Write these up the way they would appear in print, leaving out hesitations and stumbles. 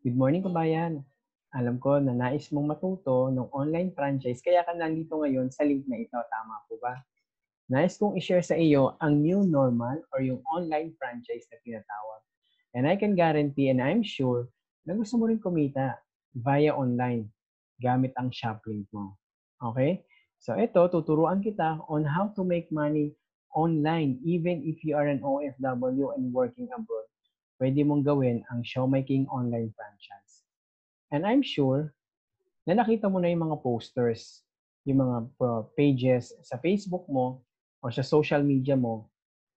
Good morning, kabayan. Alam ko na nais mong matuto ng online franchise kaya ka nandito ngayon sa link na ito. Tama po ba? Nais kong i-share sa iyo ang new normal or yung online franchise na tinatawag. And I can guarantee and I'm sure na gusto mo rin kumita via online gamit ang Shoplink mo. Okay? So ito, tuturuan kita on how to make money online even if you are an OFW and working abroad. Pwede mong gawin ang Showmaking online franchise. And I'm sure na nakita mo na yung mga posters, yung mga pages sa Facebook mo o sa social media mo,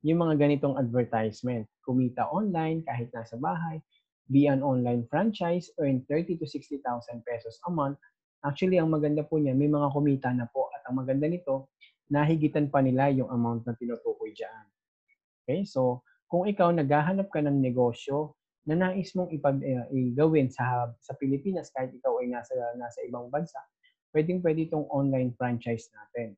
yung mga ganitong advertisement. Kumita online kahit nasa bahay, be an online franchise, earn 30 to 60,000 pesos a month. Actually, ang maganda po niya, may mga kumita na po. At ang maganda nito, nahigitan pa nila yung amount na tinutukoy dyan. Okay? So, kung ikaw naghahanap ka ng negosyo na nais mong gawin sa Pilipinas kahit ikaw ay nasa ibang bansa, pwedeng-pwede itong online franchise natin.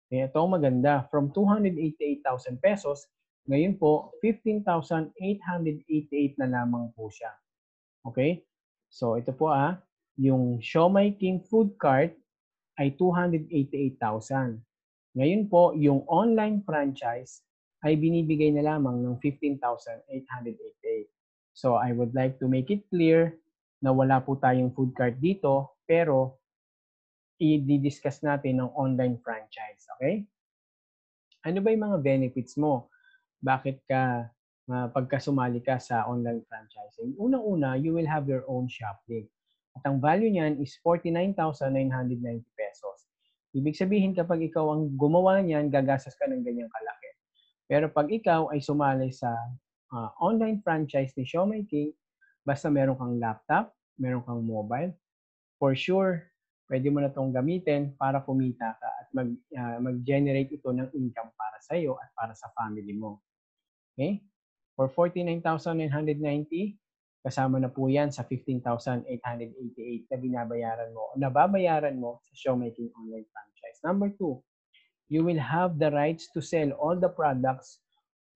Ito ang maganda, from 288,000 pesos, ngayon po 15,888 na lamang po siya. Okay? So ito po yung Siomai King Food Cart ay 288,000. Ngayon po, yung online franchise ay binibigay na lamang ng 15,888. So I would like to make it clear na wala po tayong food cart dito, pero i-discuss natin ng online franchise. Okay? Ano ba yung mga benefits mo? Bakit ka pagka sumali ka sa online franchising? Unang-una, you will have your own shop link. At ang value niyan is 49,990 pesos. Ibig sabihin kapag ikaw ang gumawa niyan, gagastos ka ng ganyang kalaki. Pero pag ikaw ay sumali sa online franchise ni Showmaking, basta meron kang laptop, meron kang mobile, for sure, pwede mo na itong gamitin para kumita ka at mag-generate ito ng income para sa iyo at para sa family mo. Okay? For 49,990, kasama na po yan sa 15,888 na nababayaran mo sa Showmaking Online Franchise. Number 2, you will have the rights to sell all the products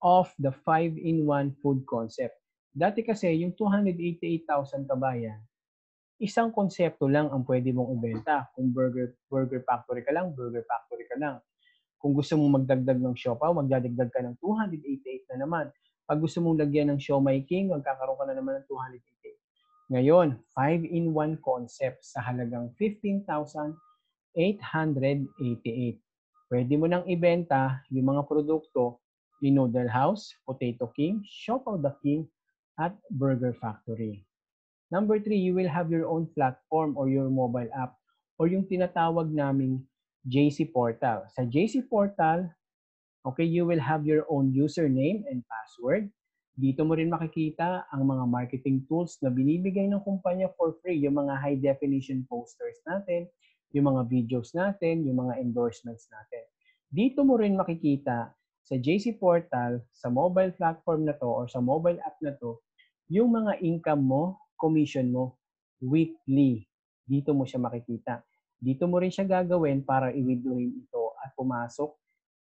of the 5-in-1 food concept. Dati kasi yung 288,000 kabayan, isang konsepto lang ang pwede mong ibenta. Kung burger factory ka lang, burger factory ka lang. Kung gusto mong magdagdag ng siopaw, magdadagdag ka ng 288 na naman. Pag gusto mong lagyan ng Siomai King, magkakaroon ka na naman ng 288. Ngayon, 5-in-1 concept sa halagang 15,888. Pwede mo nang ibenta yung mga produkto ni Noodle House, Potato King, Siopaw the King, at Burger Factory. Number 3, you will have your own platform or your mobile app or yung tinatawag naming JC Portal. Sa JC Portal, okay, you will have your own username and password. Dito mo rin makikita ang mga marketing tools na binibigay ng kumpanya for free, yung mga high definition posters natin, yung mga videos natin, yung mga endorsements natin. Dito mo rin makikita sa JC Portal, sa mobile platform na to or sa mobile app na to, yung mga income mo, commission mo, weekly. Dito mo siya makikita. Dito mo rin siya gagawin para i-withdrawin ito at pumasok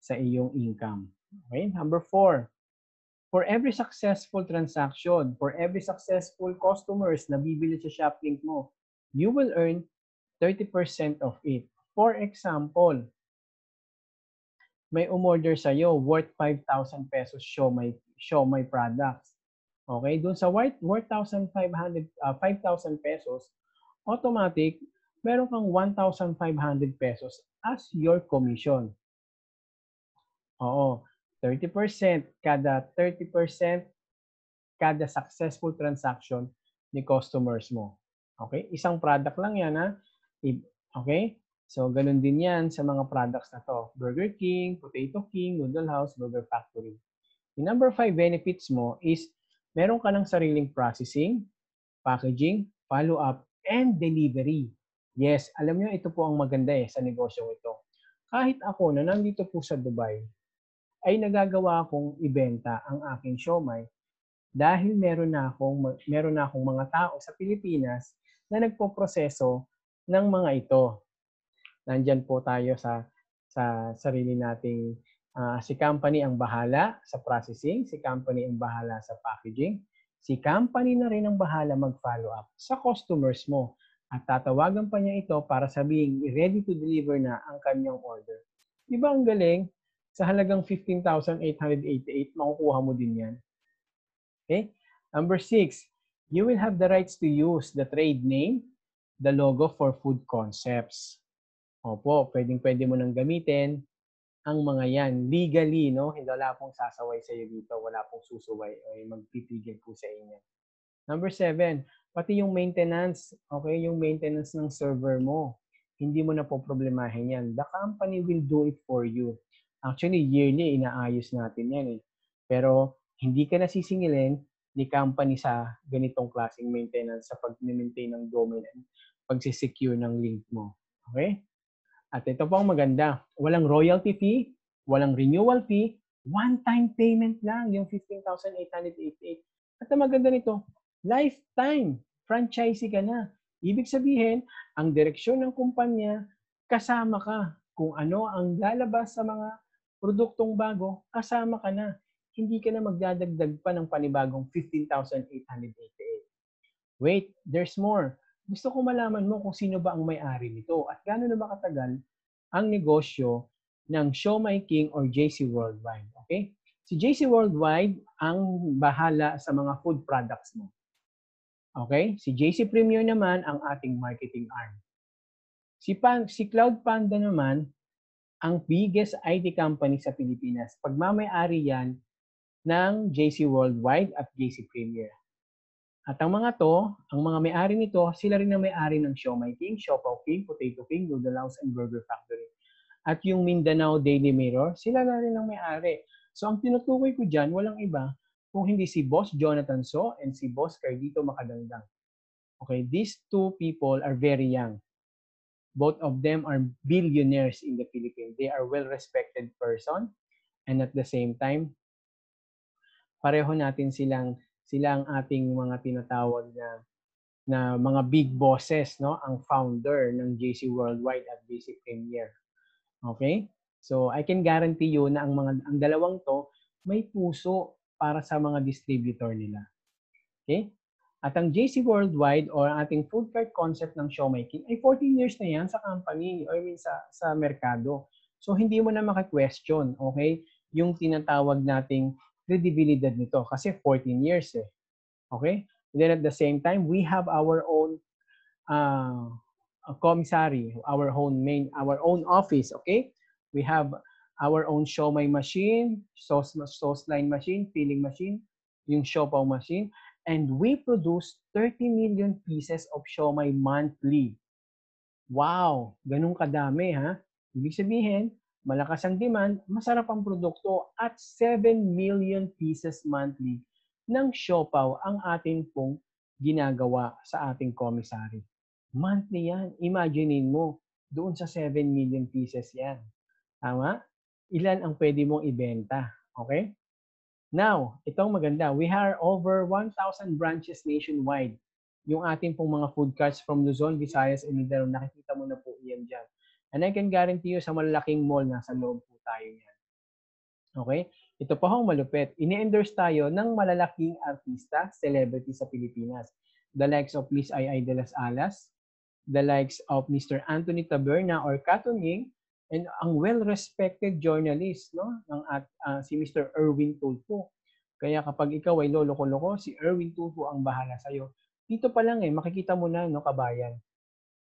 sa iyong income. Okay? Number 4, for every successful transaction, for every successful customers na bibili sa Shoplink mo, you will earn 30% of it. For example, may umorder sa'yo worth 5,000 pesos Siomai products. Okay? Doon sa worth 5,000 pesos, automatic, meron kang 1,500 pesos as your commission. Oo, 30%, kada 30%, kada successful transaction ni customers mo. Okay? Isang product lang yan Okay? So, ganun din yan sa mga products na to. Burger King, Potato King, Noodle House, Burger Factory. Yung number 5 benefits mo is meron ka ng sariling processing, packaging, follow-up, and delivery. Yes, alam nyo, ito po ang maganda sa negosyo ito. Kahit ako na nandito po sa Dubai, ay nagagawa akong ibenta ang aking siomai dahil meron na akong mga tao sa Pilipinas na nagpoproseso ng mga ito. Nandyan po tayo sa sarili nating si company ang bahala sa processing, si company ang bahala sa packaging, si company na rin ang bahala mag-follow up sa customers mo at tatawagan pa niya ito para sabihin ready to deliver na ang kanyang order. Di ba ang galing? Sa halagang 15,888, makukuha mo din yan. Okay? Number 6, you will have the rights to use the trade name, the logo for food concepts. Opo, pwedeng-pwede mo nang gamitin ang mga yan legally, no? Hindi wala pong sasaway sa iyo dito, wala pong susuway o magpipigil po sa inyo. Number 7, pati yung maintenance, okay? Yung maintenance ng server mo, hindi mo na po problemahin yan. The company will do it for you. Actually, yearly, inaayos natin yan eh. Pero hindi ka nasisingilin ni company sa ganitong klaseng maintenance sa pag-maintain ng domain and pag-secure ng link mo. Okay? At ito po ang maganda. Walang royalty fee, walang renewal fee, one-time payment lang yung 15,888. At ang maganda nito, lifetime franchisee ka na. Ibig sabihin, ang direksyon ng kumpanya, kasama ka. Kung ano ang lalabas sa mga produktong bago, kasama ka na. Hindi ka na magdadagdag pa ng panibagong 15,888. Wait, there's more. Gusto ko malaman mo kung sino ba ang may-ari nito at gaano na ba katagal ang negosyo ng Siomai King or JC Worldwide. Okay? Si JC Worldwide ang bahala sa mga food products mo. Okay? Si JC Premier naman ang ating marketing arm. Si Cloud Panda naman ang biggest IT company sa Pilipinas. Pagmamay-ari yan ng JC Worldwide at JC Premier. At ang mga to, ang mga may-ari nito, sila rin ang may-ari ng Siomai King, Siopaw King, Potato King, Noodle House, and Burger Factory. At yung Mindanao Daily Mirror, sila na rin ang may-ari. So ang tinutukoy ko dyan, walang iba kung hindi si Boss Jonathan So and si Boss Cardito Macadangdang. Okay, these two people are very young. Both of them are billionaires in the Philippines. They are well-respected person and at the same time, pareho natin silang ating mga tinatawag na mga big bosses, no? Ang founder ng JC Worldwide at JC Premier. Okay? So I can guarantee you na ang dalawang to may puso para sa mga distributor nila. Okay? At ang JC Worldwide or ating food cart concept ng Siomai King ay 14 years na yan sa company or sa merkado. So hindi mo na maki-question, okay? Yung tinatawag nating credibility nito kasi 14 years eh. Okay? And then at the same time, we have our own commissary, our own office, okay? We have our own siomai machine, sauce line machine, filling machine, yung siopaw machine, and we produce 30 million pieces of siomai monthly. Wow, ganun kadami ha. Ibig sabihin, malakas ang demand, masarap ang produkto at 7 million pieces monthly ng siopaw ang ating pong ginagawa sa ating commissary. Monthly yan. Imaginein mo, doon sa 7 million pieces yan. Tama? Ilan ang pwede mong ibenta? Okay? Now, itong maganda. We have over 1,000 branches nationwide. Yung ating pong mga food carts from Luzon, Visayas, and Mindanao, nakikita mo na po yan dyan. And I can guarantee you sa malalaking mall, nasa loob po tayo yan. Okay? Ito pa hong malupit. Ini-endorse tayo ng malalaking artista, celebrity sa Pilipinas. The likes of Miss Ay de las Alas, the likes of Mr. Anthony Taberna or Katunying, and ang well-respected journalist, no, ng si Mr. Erwin Tulfo. Kaya kapag ikaw ay loloko-loko, si Erwin Tulfo ang bahala sa'yo. Dito pa lang makikita mo na, no, kabayan.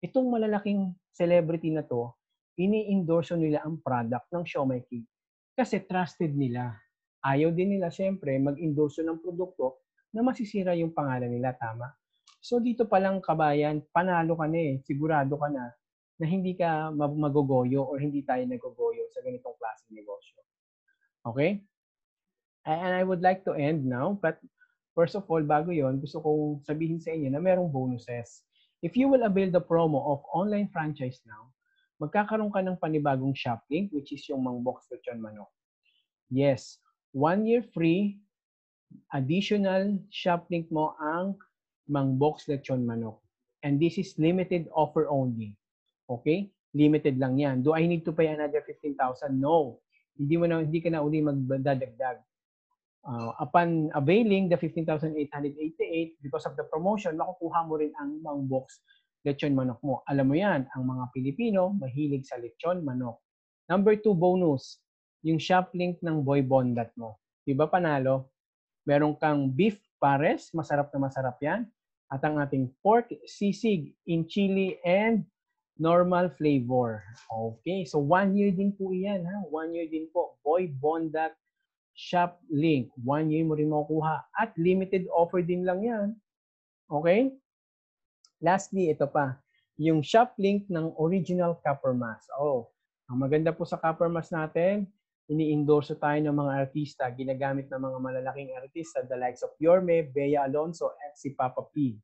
Itong malalaking celebrity na to, ini-endorse nila ang product ng Siomai King kasi trusted nila. Ayaw din nila siyempre mag-endorse ng produkto na masisira yung pangalan nila, tama? So dito pa lang kabayan, panalo ka na eh. Sigurado ka na hindi ka magogoyo or hindi tayo nagogoyo sa ganitong klaseng negosyo. Okay? And I would like to end now, but first of all, bago yon, gusto kong sabihin sa inyo na merong bonuses. If you will avail the promo of online franchise now, magkakaroon ka ng panibagong shop link, which is yung Mangbox Lechon Manok. Yes, 1 year free, additional shop link mo ang Mangbox Lechon Manok. And this is limited offer only. Okay? Limited lang yan. Do I need to pay another 15,000? No. Hindi ka na uli magdadagdag. Upon availing the 15,888 because of the promotion, makukuha mo rin ang Mang Box lechon manok mo. Alam mo yan, ang mga Pilipino mahilig sa lechon manok. Number 2 bonus, yung shop link ng Boy Bondat mo. Diba panalo? Meron kang beef pares, masarap na masarap yan. At ang ating pork sisig in chili and normal flavor. Okay, so 1 year din po yan. 1 year din po. Boy Bondat shop link. 1 year mo rin makukuha. At limited offer din lang yan. Okay? Lastly, ito pa. Yung shop link ng original Copper Mask. Ang maganda po sa Copper Mask natin, ini-endorso tayo ng mga artista, ginagamit ng mga malalaking artista, the likes of Yorme, Bea Alonzo, at si Papa P.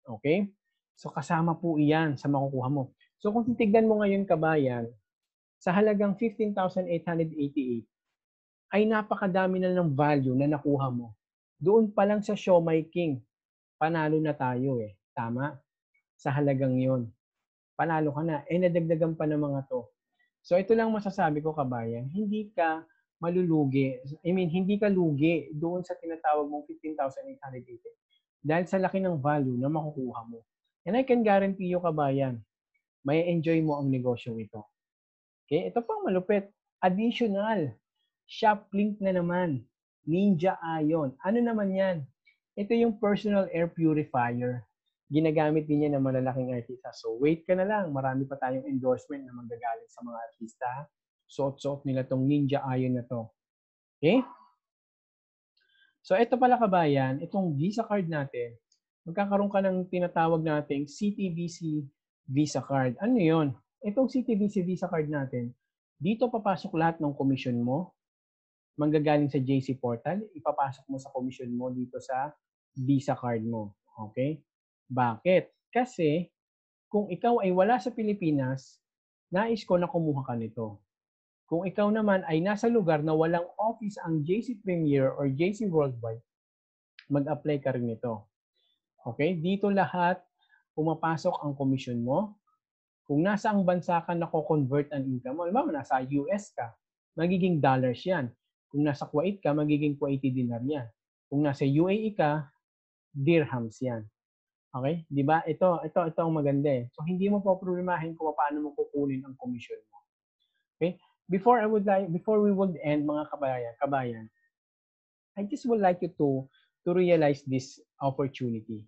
Okay? So kasama po iyan sa makukuha mo. So kung titignan mo ngayon kabayan, sa halagang 15,888, ay napakadami na ng value na nakuha mo. Doon pa lang sa Siomai King, panalo na tayo eh. Tama? Sa halagang yon, panalo ka na. Nadagdagan pa ng mga to. So ito lang masasabi ko kabayan, hindi ka malulugi. Hindi ka lugi doon sa tinatawag mong 15,880 dahil sa laki ng value na makukuha mo. And I can guarantee you kabayan, may enjoy mo ang negosyo ito. Okay? Ito pang malupit. Additional. Shop link na naman. Ninja Ion. Ano naman yan? Ito yung personal air purifier. Ginagamit din yan ng malalaking artista. So wait ka na lang. Marami pa tayong endorsement na manggagaling sa mga artista. Suot-suot nila tong Ninja Ion na to. Okay? So ito pala kabayan, itong Visa card natin, magkakaroon ka ng tinatawag nating CTBC Visa card. Ano yon? Itong CTBC Visa card natin, dito papasok lahat ng commission mo, manggagaling sa JC Portal, ipapasok mo sa commission mo dito sa Visa card mo. Okay? Bakit? Kasi kung ikaw ay wala sa Pilipinas, nais ko na kumuha ka nito. Kung ikaw naman ay nasa lugar na walang office ang JC Premier or JC Worldwide, mag-apply ka rin nito. Okay? Dito lahat pumapasok ang commission mo. Kung nasa ang bansa ka nako-convert ang income mo, halimbawa nasa US ka, magiging dollars yan. Kung nasa Kuwait ka, magiging Kuwaiti dinar yan. Kung nasa UAE ka, dirhams yan. Okay? 'Di ba? Ito ang maganda eh. So hindi mo po problemahin kung paano mo kukunin ang commission mo. Okay? Before we would end mga kabayan, I just would like you to realize this opportunity.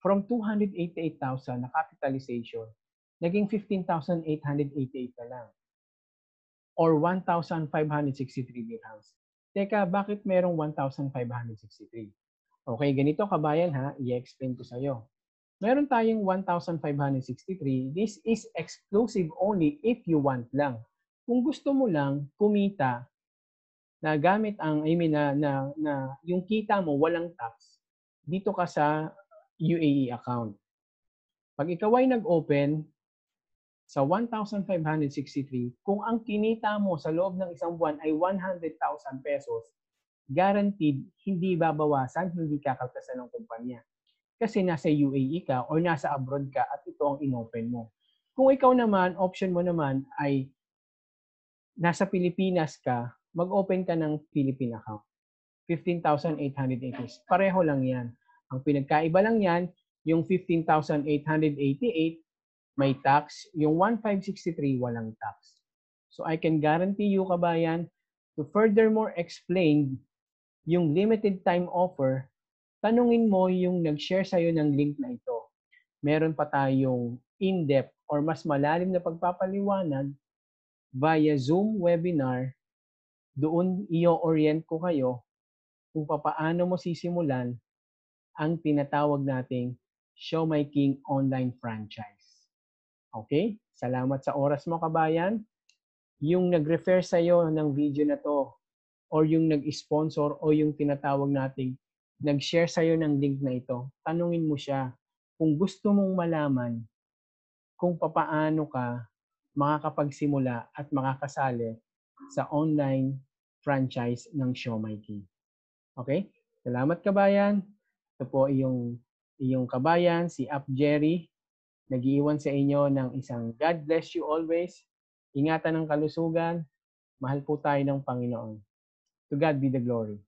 From 288,000 na capitalization, naging 15,888 na lang. Or 1,563 dirhams. Teka, bakit merong 1,563? Okay, ganito kabayan ha, i-explain ko sa iyo. Meron tayong 1,563. This is exclusive only if you want lang. Kung gusto mo lang kumita na gamit ang yung kita mo walang tax, dito ka sa UAE account. Pag ikaw ay nag-open sa 1,563, kung ang kinita mo sa loob ng isang buwan ay 100,000 pesos, guaranteed hindi babawasan, hindi kakaltasan ng kumpanya. Kasi nasa UAE ka or nasa abroad ka at ito ang inopen mo. Kung ikaw naman, option mo naman ay nasa Pilipinas ka, mag-open ka ng Philippine account. 15,880. Pareho lang yan. Ang pinagkaiba lang yan, yung 15,888 may tax, yung 1,563 walang tax. So I can guarantee you kabayan, to furthermore explain yung limited time offer, tanungin mo yung nag-share sa'yo ng link na ito. Meron pa tayong in-depth or mas malalim na pagpapaliwanag via Zoom webinar. Doon i-orient ko kayo kung paano mo sisimulan ang tinatawag nating Siomai King online franchise. Okay? Salamat sa oras mo kabayan. Yung nag-refer sa'yo ng video na to or yung nag-sponsor o yung tinatawag nating nag-share sa'yo ng link na ito, tanungin mo siya kung gusto mong malaman kung papaano ka makakapagsimula at makakasali sa online franchise ng Siomai King. Okay? Salamat kabayan. Ito po iyong kabayan, si Ap Jerry. Nag-iwan sa inyo ng isang God bless you always. Ingatan ng kalusugan. Mahal po tayo ng Panginoon. To God be the glory.